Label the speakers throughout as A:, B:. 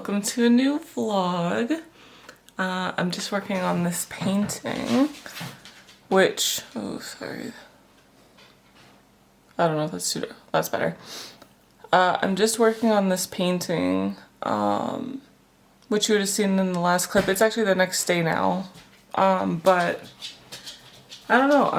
A: welcome to a new vlog. I'm just working on this painting, which, oh sorry, I don't know if that's better. I'm just working on this painting, which you would have seen in the last clip. It's actually the next day now, but I don't know,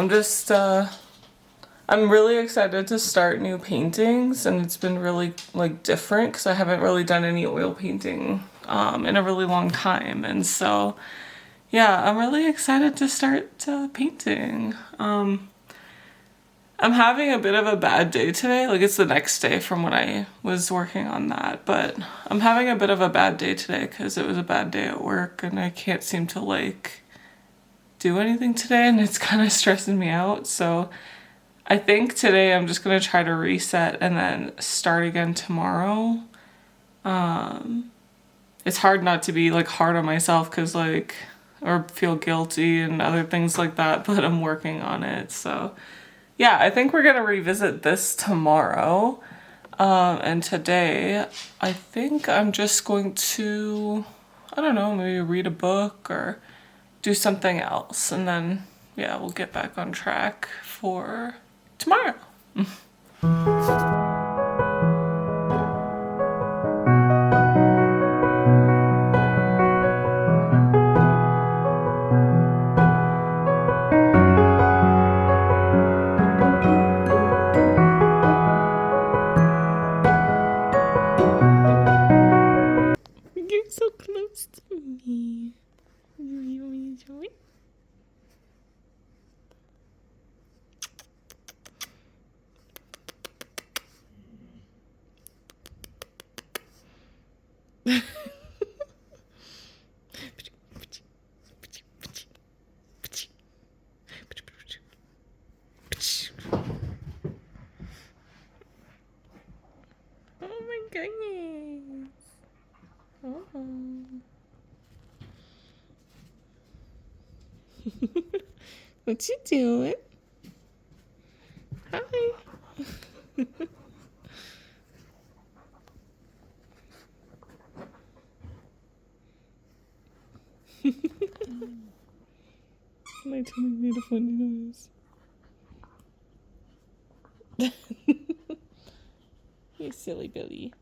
A: I'm really excited to start new paintings, and it's been really like different because I haven't really done any oil painting in a really long time, and so yeah, I'm really excited to start painting. I'm having a bit of a bad day today. Like, it's the next day from when I was working on that, but I'm having a bit of a bad day today because it was a bad day at work and I can't seem to like do anything today, and it's kind of stressing me out. So I think today I'm just gonna try to reset and then start again tomorrow. It's hard not to be like hard on myself because like, or feel guilty and other things like that, but I'm working on it. So yeah, I think we're gonna revisit this tomorrow. And today I think I'm just going to, I don't know, maybe read a book or do something else, and then yeah, we'll get back on track for tomorrow. You're so close to me. You want me to show it? Oh my goodness. Oh. What you doing? Hi. My tummy made a funny noise. You silly Billy.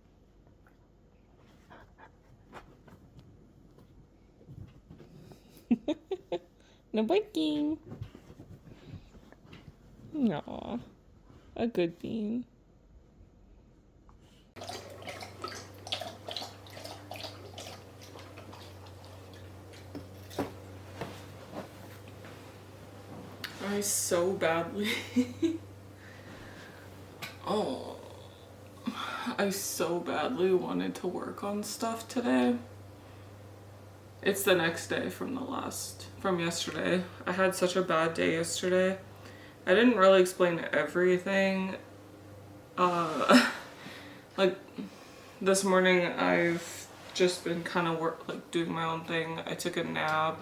A: No biking. Aw, a good bean. I so badly I so badly wanted to work on stuff today. It's the next day from yesterday. I had such a bad day yesterday. I didn't really explain everything. Like this morning I've just been kind of doing my own thing. I took a nap.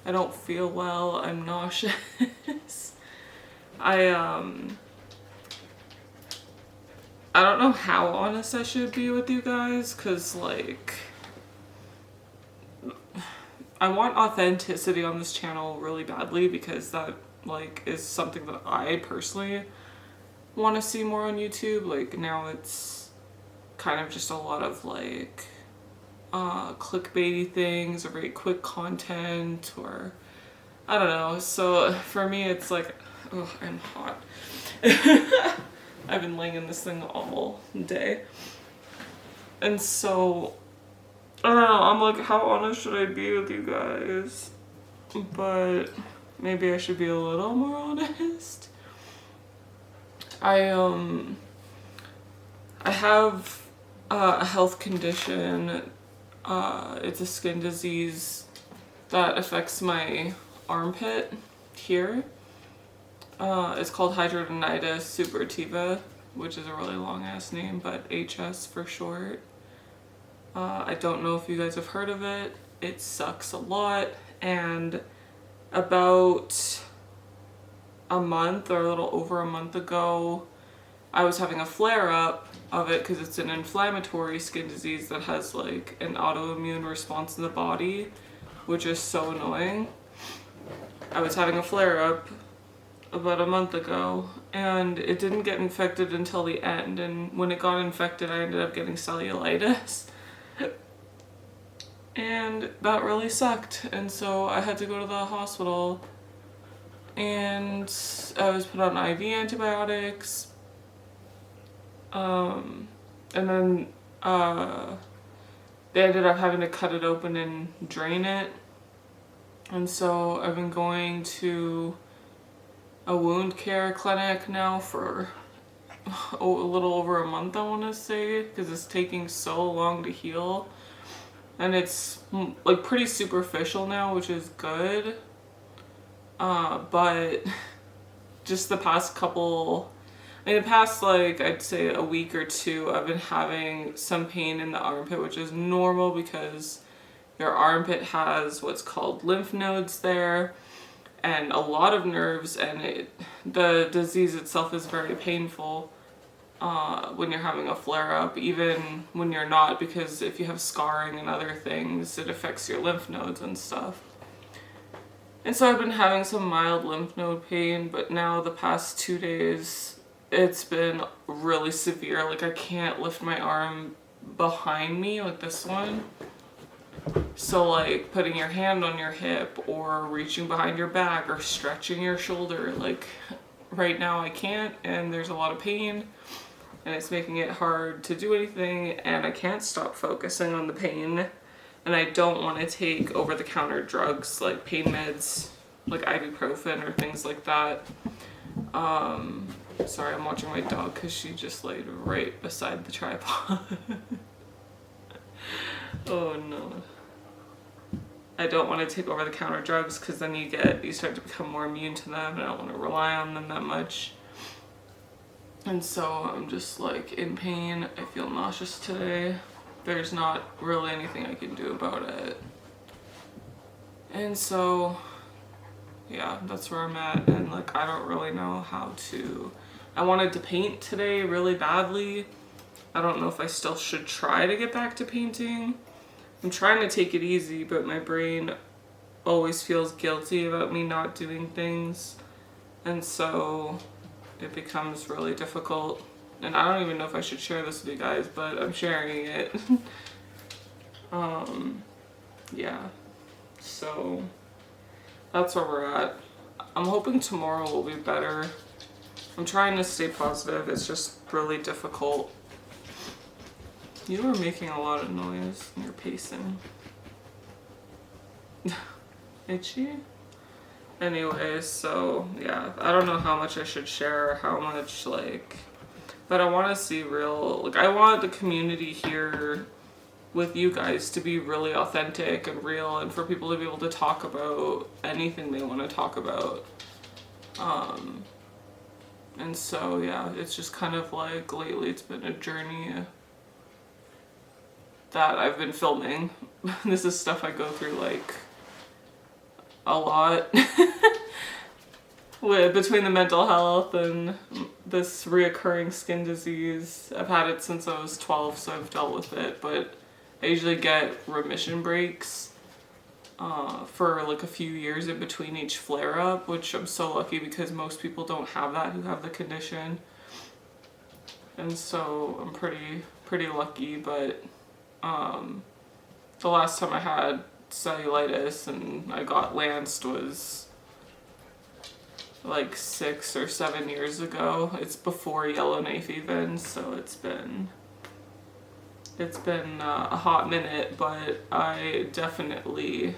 A: I don't feel well. I'm nauseous. I don't know how honest I should be with you guys, because like, I want authenticity on this channel really badly, because that like is something that I personally want to see more on YouTube. Like, now it's kind of just a lot of like clickbaity things or very quick content, or I don't know. So for me it's like, oh, I'm hot. I've been laying in this thing all day, and so I don't know, I'm like, how honest should I be with you guys? But maybe I should be a little more honest. I have a health condition. It's a skin disease that affects my armpit here. It's called hidradenitis suppurativa, which is a really long ass name, but HS for short. I don't know if you guys have heard of it. It sucks a lot, and about a month or a little over a month ago, I was having a flare-up, of it because it's an inflammatory skin disease that has like an autoimmune response in the body, which is so annoying. I was having a flare-up about a month ago and it didn't get infected until the end, and when it got infected I ended up getting cellulitis and that really sucked, and so I had to go to the hospital and I was put on IV antibiotics, and then they ended up having to cut it open and drain it, and so I've been going to a wound care clinic now for a little over a month, I want to say, because it's taking so long to heal, and it's like pretty superficial now, which is good, but just the past couple, in the past like I'd say a week or two, I've been having some pain in the armpit, which is normal because your armpit has what's called lymph nodes there and a lot of nerves, and the disease itself is very painful when you're having a flare-up, even when you're not, because if you have scarring and other things, it affects your lymph nodes and stuff. And so I've been having some mild lymph node pain, but now the past 2 days it's been really severe. Like I can't lift my arm behind me, like this one. So like putting your hand on your hip or reaching behind your back or stretching your shoulder, like right now I can't, and there's a lot of pain and it's making it hard to do anything, and I can't stop focusing on the pain, and I don't want to take over-the-counter drugs like pain meds like ibuprofen or things like that. Sorry, I'm watching my dog because she just laid right beside the tripod. Oh no. I don't want to take over-the-counter drugs because then you start to become more immune to them, and I don't want to rely on them that much. And so I'm just like in pain. I feel nauseous today. There's not really anything I can do about it. And so, yeah, that's where I'm at. And like, I don't really know how to, I wanted to paint today really badly. I don't know if I still should try to get back to painting. I'm trying to take it easy, but my brain always feels guilty about me not doing things. And so it becomes really difficult. And I don't even know if I should share this with you guys, but I'm sharing it. Yeah. So that's where we're at. I'm hoping tomorrow will be better. I'm trying to stay positive. It's just really difficult. You are making a lot of noise and you're pacing. Itchy? Anyways, so yeah, I don't know how much I should share, how much like, but I want to see real, like I want the community here with you guys to be really authentic and real, and for people to be able to talk about anything they want to talk about. And so yeah, it's just kind of like lately it's been a journey that I've been filming. This is stuff I go through like a lot with between the mental health and this reoccurring skin disease. I've had it since I was 12, so I've dealt with it, but I usually get remission breaks for like a few years in between each flare-up, which I'm so lucky because most people don't have that who have the condition. And so I'm pretty lucky, but the last time I had cellulitis and I got lanced was like 6 or 7 years ago. It's before Yellowknife even, so it's been a hot minute, but I definitely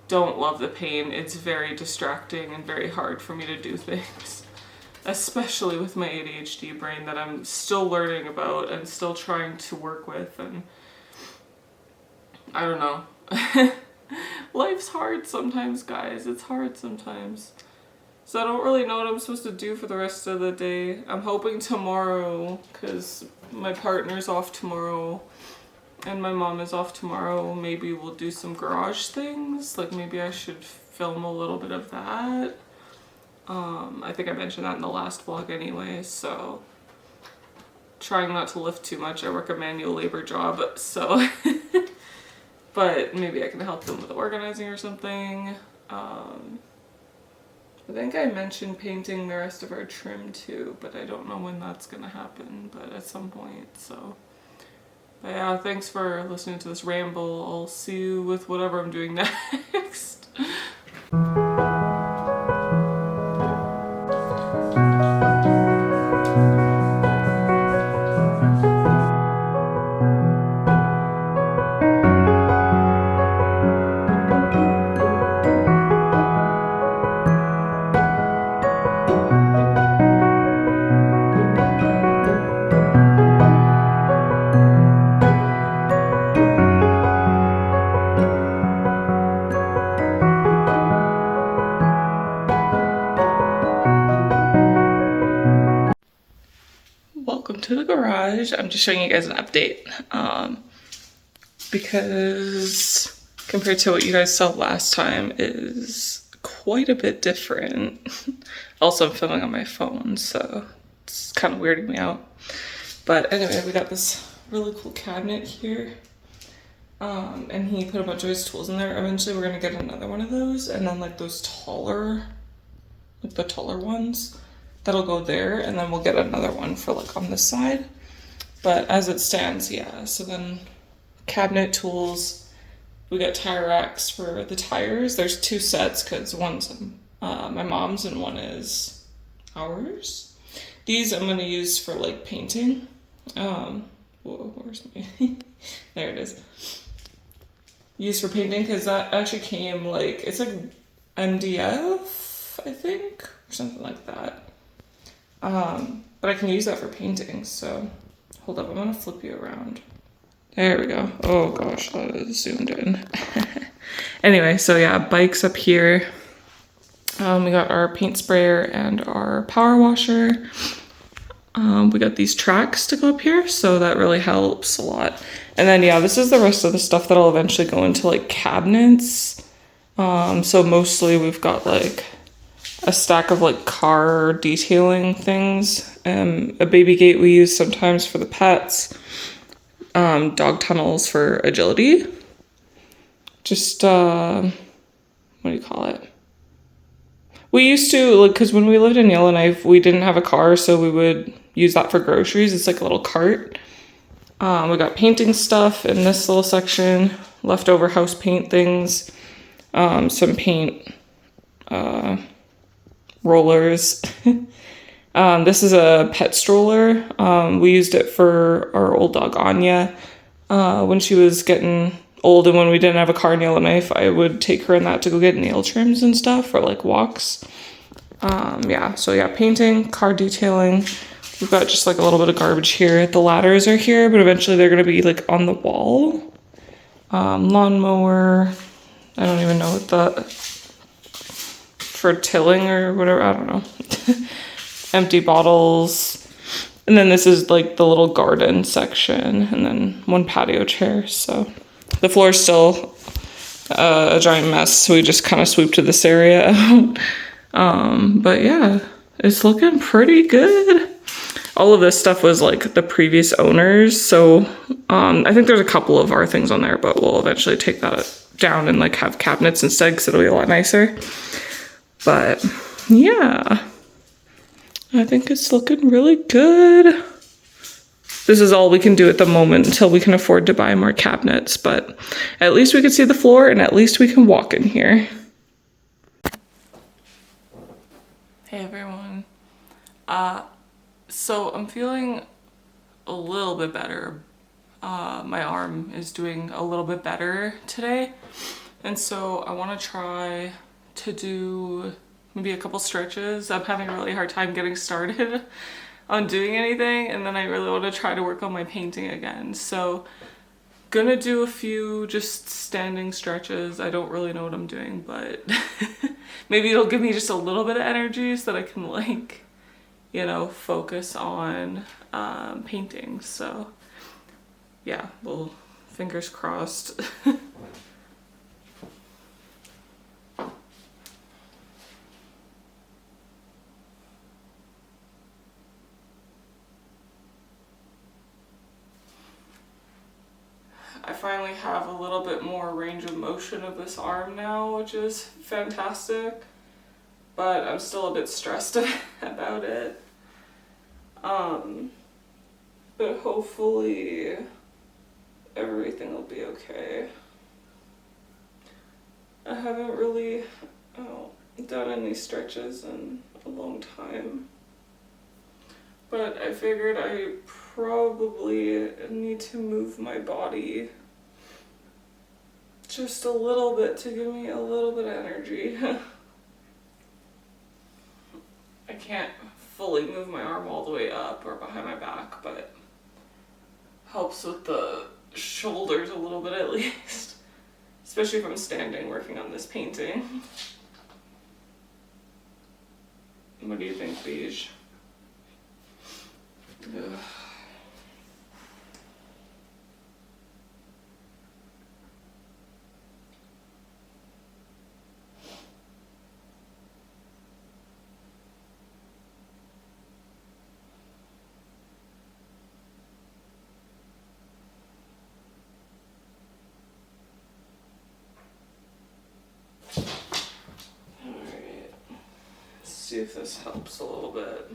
A: don't love the pain. It's very distracting and very hard for me to do things, especially with my ADHD brain that I'm still learning about and still trying to work with, and I don't know. Life's hard sometimes, guys. It's hard sometimes. So I don't really know what I'm supposed to do for the rest of the day. I'm hoping tomorrow, because my partner's off tomorrow and my mom is off tomorrow, maybe we'll do some garage things. Like maybe I should film a little bit of that. I think I mentioned that in the last vlog anyway, so trying not to lift too much. I work a manual labor job, so but maybe I can help them with organizing or something. I think I mentioned painting the rest of our trim too, but I don't know when that's gonna happen, but at some point, so. But yeah, thanks for listening to this ramble. I'll see you with whatever I'm doing next. Welcome to the garage. I'm just showing you guys an update because compared to what you guys saw last time is quite a bit different. Also, I'm filming on my phone, so it's kind of weirding me out. But anyway, we got this really cool cabinet here. And he put a bunch of his tools in there. Eventually we're gonna get another one of those, and then like those taller, like the taller ones, that'll go there, and then we'll get another one for like on this side. But as it stands, yeah, so then cabinet tools, we got tire racks for the tires. There's two sets because one's my mom's and one is ours. These I'm gonna use for like painting. Whoa, where's my, there it is. Used for painting because that actually came like, it's like MDF, I think, or something like that. But I can use that for painting, so hold up, I'm gonna flip you around. There we go. Oh gosh, that is zoomed in. Anyway, so yeah, bikes up here. We got our paint sprayer and our power washer. We got these tracks to go up here, so that really helps a lot. And then yeah, this is the rest of the stuff that'll eventually go into like cabinets. So mostly we've got like a stack of like car detailing things, a baby gate we use sometimes for the pets, dog tunnels for agility. Just what do you call it? We used to, like, because when we lived in Yellowknife, we didn't have a car, so we would use that for groceries. It's like a little cart. We got painting stuff in this little section, leftover house paint things, some paint rollers. This is a pet stroller. We used it for our old dog Anya when she was getting old, and when we didn't have a car in Yellowknife, I would take her in that to go get nail trims and stuff, or like walks. Yeah, so yeah, painting, car detailing. We've got just like a little bit of garbage here. The ladders are here, but eventually they're gonna be like on the wall. Lawnmower. I don't even know what that, for tilling or whatever, I don't know. Empty bottles. And then this is like the little garden section, and then one patio chair. So the floor is still a giant mess, so we just kind of swooped to this area. But yeah, it's looking pretty good. All of this stuff was like the previous owners, so I think there's a couple of our things on there, but we'll eventually take that down and like have cabinets instead because it'll be a lot nicer. But yeah, I think it's looking really good. This is all we can do at the moment until we can afford to buy more cabinets, but at least we can see the floor and at least we can walk in here. Hey everyone. So I'm feeling a little bit better. My arm is doing a little bit better today. And so I want to try to do maybe a couple stretches. I'm having a really hard time getting started on doing anything, and then I really want to try to work on my painting again. So gonna do a few just standing stretches. I don't really know what I'm doing, but maybe it'll give me just a little bit of energy so that I can, like, you know, focus on painting. So yeah, well, fingers crossed. finally have a little bit more range of motion of this arm now, which is fantastic. But I'm still a bit stressed about it. But hopefully everything will be okay. I haven't really done any stretches in a long time. But I figured I probably need to move my body just a little bit to give me a little bit of energy. I can't fully move my arm all the way up or behind my back, but helps with the shoulders a little bit at least. Especially if I'm standing working on this painting. What do you think, Beige? Ugh. Alright, let's see if this helps a little bit.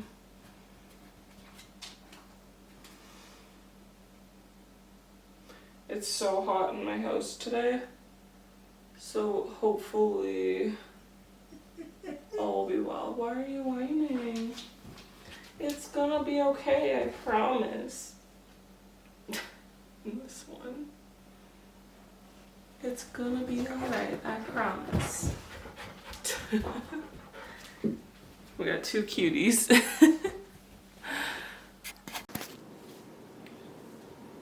A: It's so hot in my house today, so hopefully all will be well. Why are you whining? It's gonna be okay, I promise. This one. It's gonna be alright, I promise. We got two cuties.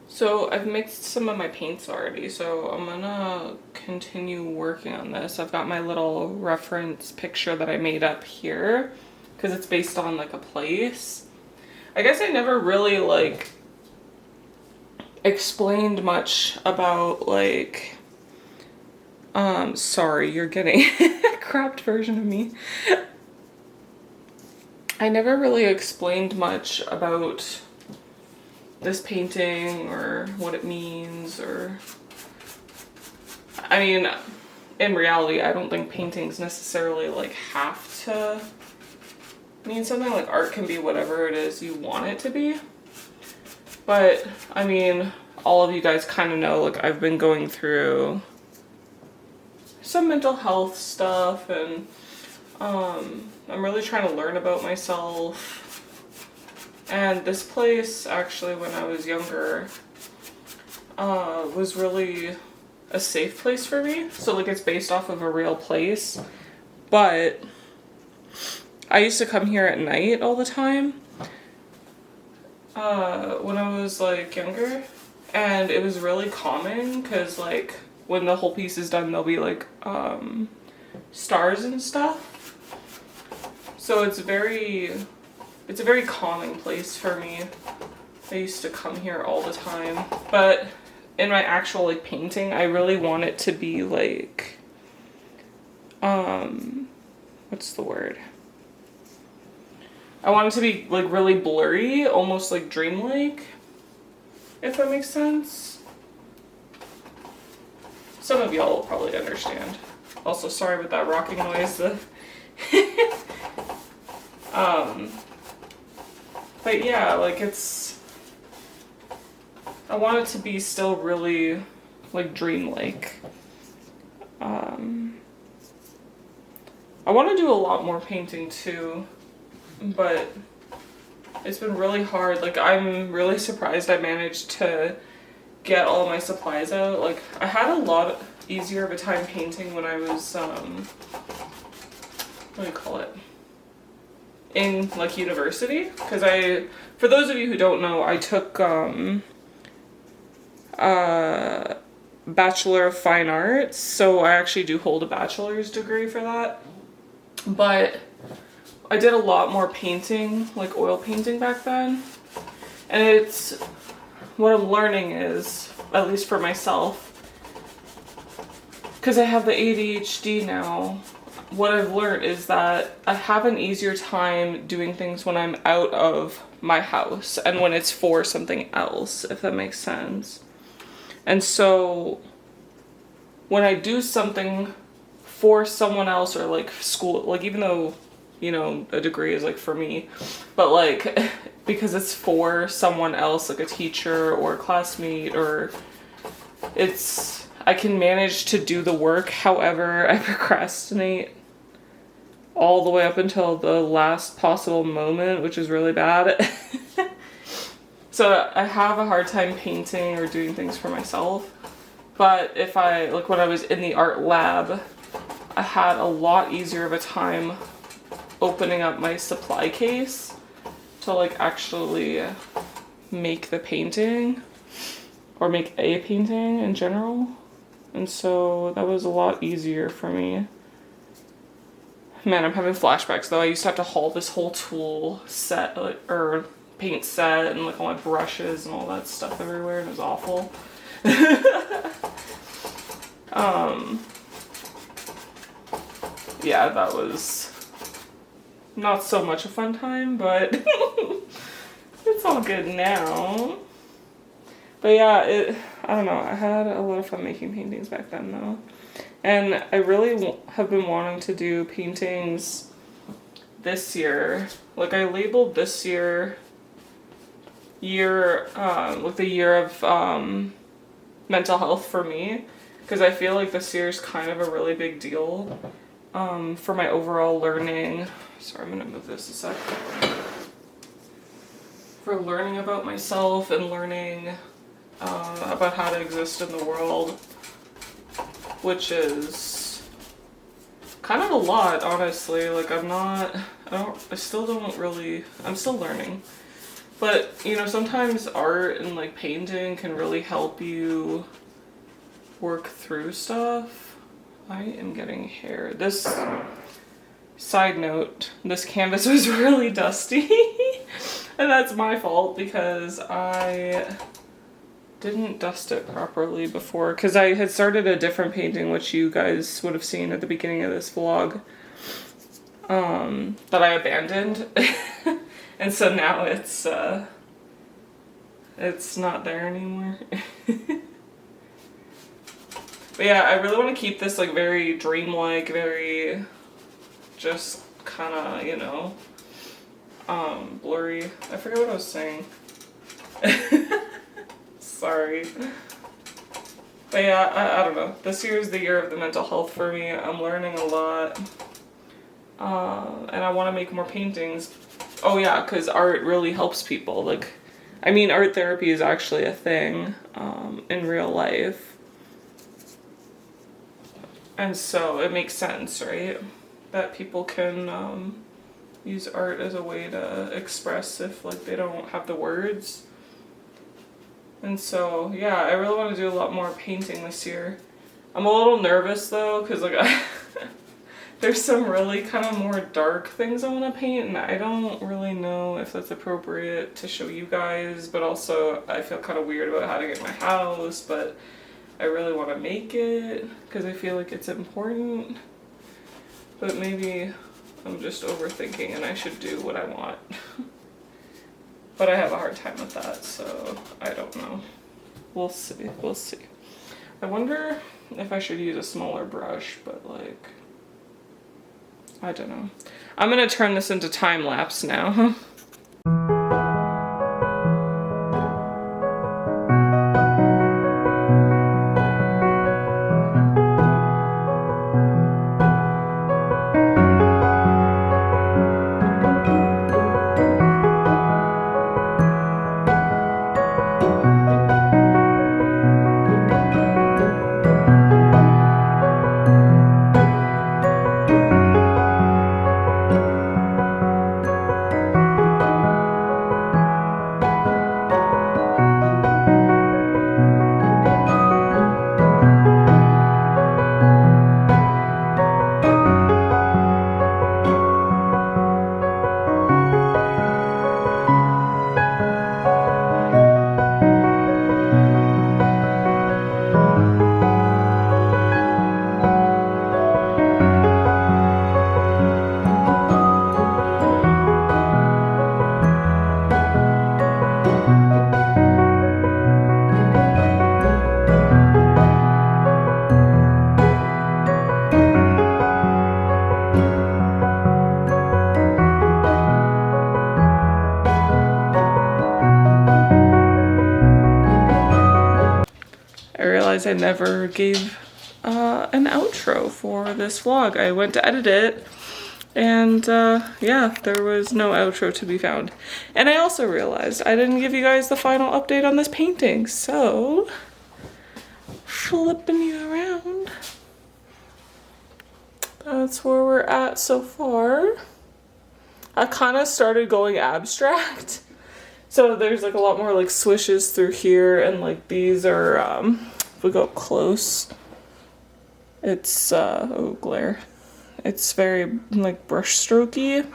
A: So I've mixed some of my paints already, so I'm gonna continue working on this. I've got my little reference picture that I made up here because it's based on like a place. I guess I never really like explained much about like sorry, you're getting a cropped version of me. I never really explained much about this painting or what it means, or I mean, in reality, I don't think paintings necessarily like have to mean something. Like art can be whatever it is you want it to be. But I mean, all of you guys kind of know, like I've been going through some mental health stuff, and I'm really trying to learn about myself. And this place, actually, when I was younger, was really a safe place for me. So, like, it's based off of a real place. But I used to come here at night all the time when I was, like, younger. And it was really calming because, like, when the whole piece is done, there'll be, like, stars and stuff. So it's a very calming place for me. I used to come here all the time. But in my actual like painting, I really want it to be like, what's the word? I want it to be like really blurry, almost like dreamlike, if that makes sense. Some of y'all will probably understand. Also, sorry about that rocking noise. But yeah, like I want it to be still really like dreamlike. I want to do a lot more painting too, but it's been really hard. Like I'm really surprised I managed to get all my supplies out. Like I had a lot easier of a time painting when I was what do you call it? In like university, because for those of you who don't know, I took Bachelor of Fine Arts, so I actually do hold a bachelor's degree for that. But I did a lot more painting, like oil painting back then, and it's what I'm learning is, at least for myself, because I have the ADHD now, what I've learned is that I have an easier time doing things when I'm out of my house and when it's for something else, if that makes sense. And so when I do something for someone else, or like school, like even though, you know, a degree is like for me, but like because it's for someone else, like a teacher or a classmate, or I can manage to do the work. However, I procrastinate all the way up until the last possible moment, which is really bad. So I have a hard time painting or doing things for myself. But if like when I was in the art lab, I had a lot easier of a time opening up my supply case to like actually make the painting, or make a painting in general. And so that was a lot easier for me. Man, I'm having flashbacks though. I used to have to haul this whole tool set, like, or paint set, and like all my brushes and all that stuff everywhere, and it was awful. Yeah, that was not so much a fun time, but it's all good now. But yeah, I don't know, I had a lot of fun making paintings back then though. And I really have been wanting to do paintings this year. Like I labeled this year, like the year of mental health for me, because I feel like this year is kind of a really big deal for my overall learning. Sorry, I'm gonna move this a sec. For learning about myself and learning about how to exist in the world, which is kind of a lot, honestly. Like I'm still learning. But, you know, sometimes art and like painting can really help you work through stuff. I am getting hair. This, side note, this canvas was really dusty. And that's my fault because I didn't dust it properly before, because I had started a different painting, which you guys would have seen at the beginning of this vlog, that I abandoned. And so now it's not there anymore. But yeah, I really want to keep this like very dreamlike, very just kind of, you know, blurry. I forget what I was saying. Sorry. But yeah, I don't know. This year is the year of the mental health for me. I'm learning a lot. And I want to make more paintings. Oh yeah, because art really helps people. Like, I mean, art therapy is actually a thing in real life. And so it makes sense, right? That people can use art as a way to express if like they don't have the words. And so, yeah, I really want to do a lot more painting this year. I'm a little nervous though, because like there's some really kind of more dark things I want to paint, and I don't really know if that's appropriate to show you guys, but also I feel kind of weird about having it in my house, but I really want to make it because I feel like it's important. But maybe I'm just overthinking and I should do what I want. But I have a hard time with that, so I don't know. We'll see. We'll see. I wonder if I should use a smaller brush, but like, I don't know. I'm gonna turn this into time lapse now. realized I never gave an outro for this vlog. I went to edit it, and yeah, there was no outro to be found. And I also realized I didn't give you guys the final update on this painting, so flipping you around. That's where we're at so far. I kind of started going abstract. So there's like a lot more like swishes through here, and like these are, if we go up close, it's, oh glare. It's very like brush strokey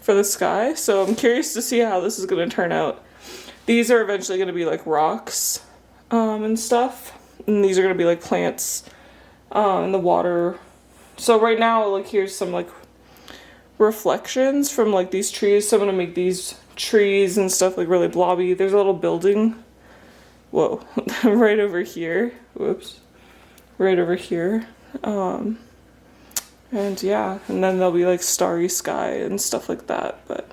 A: for the sky. So I'm curious to see how this is going to turn out. These are eventually going to be like rocks and stuff. And these are going to be like plants in the water. So right now, like here's some like reflections from like these trees. So I'm going to make these trees and stuff like really blobby. There's a little building. Whoa. Right over here. Whoops. Right over here. And yeah, and then there'll be like starry sky and stuff like that. But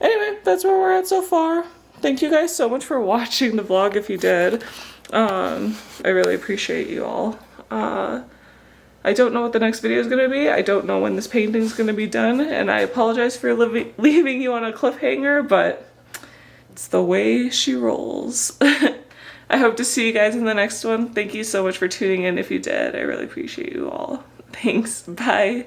A: anyway, that's where we're at so far. Thank you guys so much for watching the vlog if you did. I really appreciate you all. I don't know what the next video is going to be. I don't know when this painting is going to be done, and I apologize for leaving you on a cliffhanger, but it's the way she rolls. I hope to see you guys in the next one. Thank you so much for tuning in if you did. I really appreciate you all. Thanks. Bye.